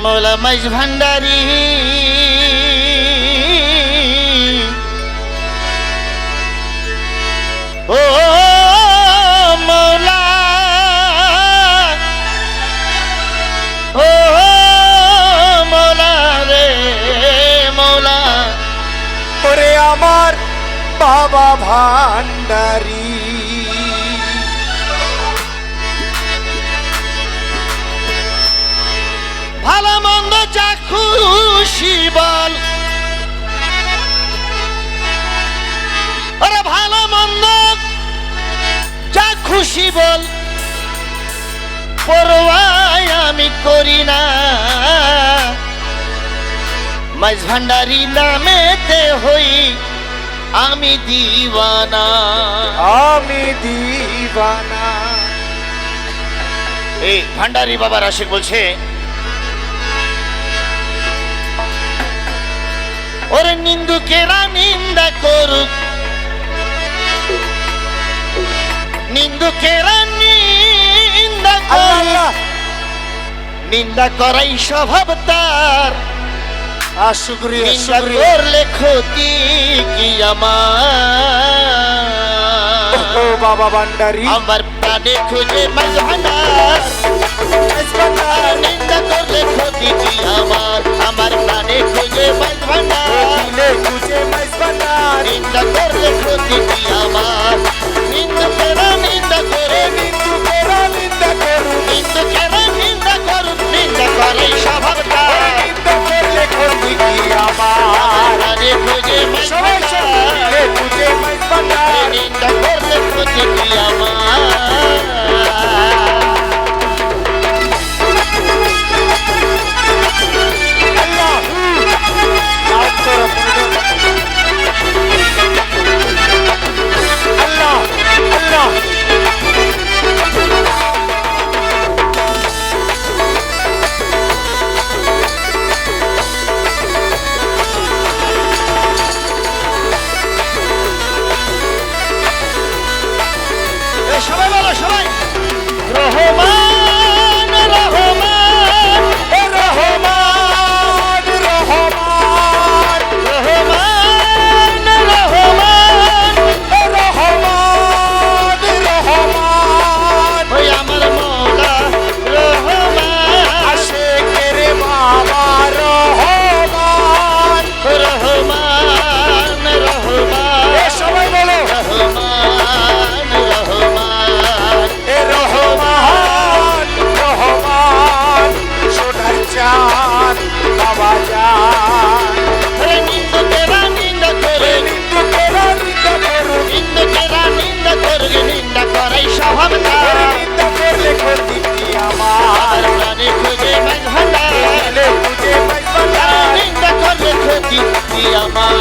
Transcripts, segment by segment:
মৌলা মাইজ ভান্ডারী ও মৌলা ও মৌলা রে মৌলা ওরে আমার বাবা ভান্ডারী ভালো মন্দ যা খুশি বল ওরে ভালো মন্দ যা খুশি বল পরোয়াই আমি করি না মাইজ ভান্ডারী নামেতে হই আমি দিওয়ানা আমি দিবানা। এই ভান্ডারী বাবার আশিক বলছে ওরে নিন্দুকেরা নিন্দা করুক নিন্দুকেরা নিন্দা করুক নিন্দা করাই স্বভাব তার শুকরিয়া নিন্দা শুকরিয়া করলে ক্ষতি কি আমার ও বাবা ভান্ডারী আমার প্রাণে খুঁজে মাইজ ভান্ডার নিন্দা করলে ক্ষতি কি আমার প্রাণে খুঁজে মাইজ ভান্ডার খুঁজে মাইজ ভান্ডার নিন্দা করলে ক্ষতি কি আমার নিন্দুকেরা নিন্দা করে নিন্দুকেরা নিন্দা করুক নিন্দুকেরা নিন্দা করুক নিন্দা করে স্বভাবটা নিন্দা করলে ক্ষতি কি আমার প্রাণে খুঁজে মাইজ সবাই ভান্ডার খুঁজে মাইজ ভান্ডার নিন্দা করলে ক্ষতি কি আমার আল্লাহ নাম করো আল্লাহ আল্লাহ সবাই বলো সবাই রহমান রহমান রহমান রহমান রহমান রহমান রহমান রহমান ওই আমার মৌলা রহমান আশেকের বাবা রহমান রহমান রহমান সবাই বলো রহমান রহমান এ রহমান রহমান সোনার চাঁদ বাবা জান নিন্দুকেরা নিন্দা করে নিন্দুকেরা নিন্দা করুক নিন্দুকেরা নিন্দা করবে নিন্দা করাই স্বভাব তার নিন্দা করলে ক্ষতি কি আমার প্রাণে খুঁজে মাইজ ভান্ডার খুঁজে মাইজ ভান্ডার নিন্দা করলে ক্ষতি কি আমার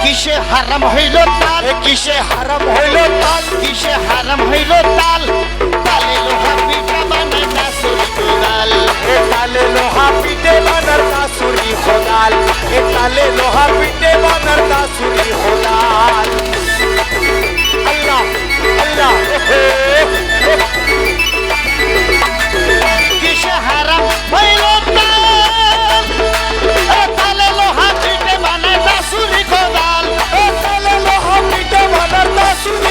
কিসে হারাম হইল তাল কিসে হারাম হইল তাল কিসে হারাম হইল তাল তালে লোহা পিঠা বানায় কাসুরি কোদাল এ তালে লোহা পিটে বানার কাসুরি খোদাল এ তালে লোহা পিটে বানার কাসুরি খোদাল আল্লাহ আল্লাহ কিসে হারাম হইল তাল তালে লোহা পিঠে বানায় কাসুরি কোদাল এ তালে লোহা পিটে বানার কাসুরি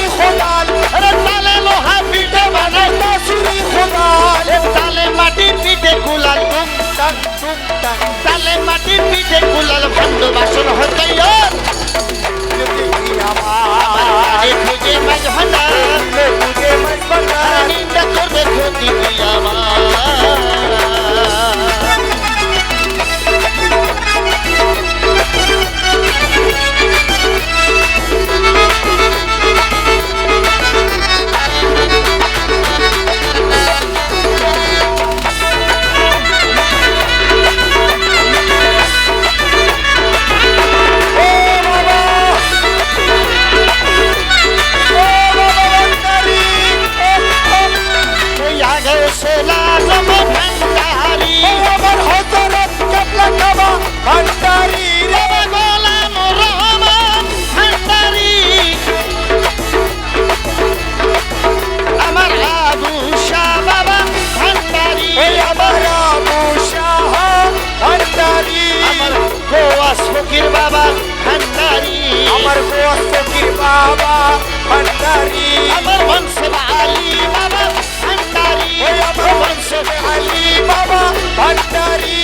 ভান্ডারি